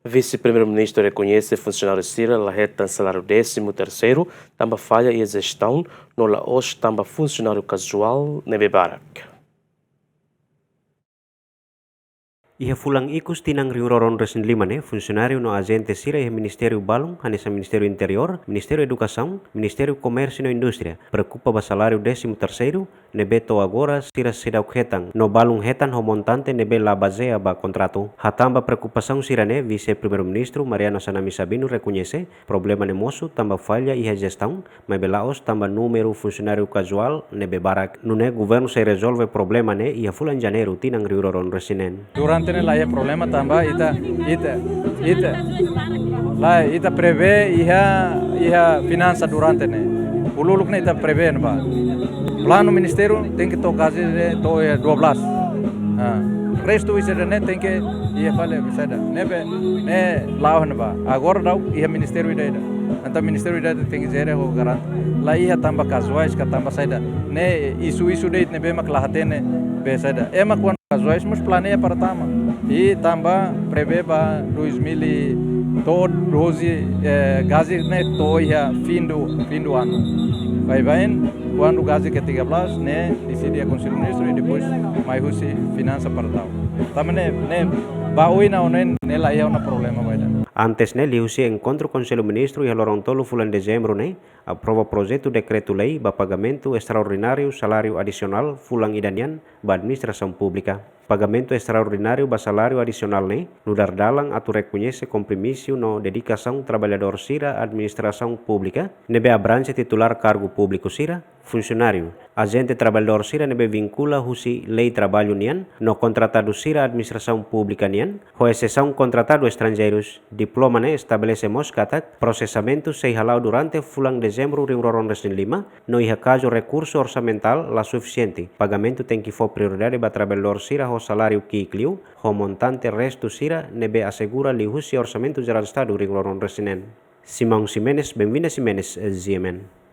Vice-primeiro-ministro reconhece funcionário Cira largeta salário 13º, também falha e gestão, no laos também funcionário casual, nebe barak. Iha fulang ikus tinang riuroron resin lima ne, funcionário no agente Cira iha Ministério Balong, hanesa Ministério Interior, Ministério Educação, Ministério Comércio e Indústria. Preocupa ba salário 13º, nebe to agora Cira sedau hetang, no balung hetan ho montante nebe la basea ba contrato. Hatamba preocupação Cira ne, Vice-Primeiro-Ministro Mariano Sanami Sabino reconhece, problema ne moço, tamba falha iha gestão, mas belaos tamba número funcionário casual nebe barak. Nune governo se resolve problema ne, iha fulan janeiro tinang riuroron resinen. Durante la problema também ita prevê iha finança durante ne ululuk ne ita prevê ba plano ministério tem que tocar to 12 resto isso ne tem que iha fale bisa ne lawan ba agora dau iha ministério ida anta ministério ida tem que zere ho garant la iha tamba casuais ka tamba saida ne isu deit ne be mak lahatene be saida emak wan casuais mas planeia para tama e também prevê para 2012 gazi ne toia fim do ano vai quando o gazi que 13 né decide a Conselho Ministro e depois mais usi finança para tal também ne baui na onen ne lá é um problema vai dar. Antes ne liusi encontro Conselho Ministro e lorontolo fulan dezembro ne aprova projeto decreto-lei ba pagamento extraordinário salário adicional fulang idanian ba administração pública. Pagamento extraordinário ba salário adicional ne nudar dalang atu reconhece compromisso no dedicação trabalhador Cira administração pública nebe abrange titular cargo público Cira funcionário agente trabalhador Cira nebe vincula husi lei trabalho nian no contratado Cira administração pública nian ho exceção contratado estrangeiros diploma ne estabelecemos katak processamento se halau durante fulang dezembro riuroron resin 5 no iha caso recurso orçamental la suficiente pagamento tem que for prioridade ba trabalhador Cira o salário que cliu, o montante resto Cira nebe assegura li husi orçamento geral do Estado riuroron resinen. Simão Ximenes, bem-vinda Ximenes, Ziemen.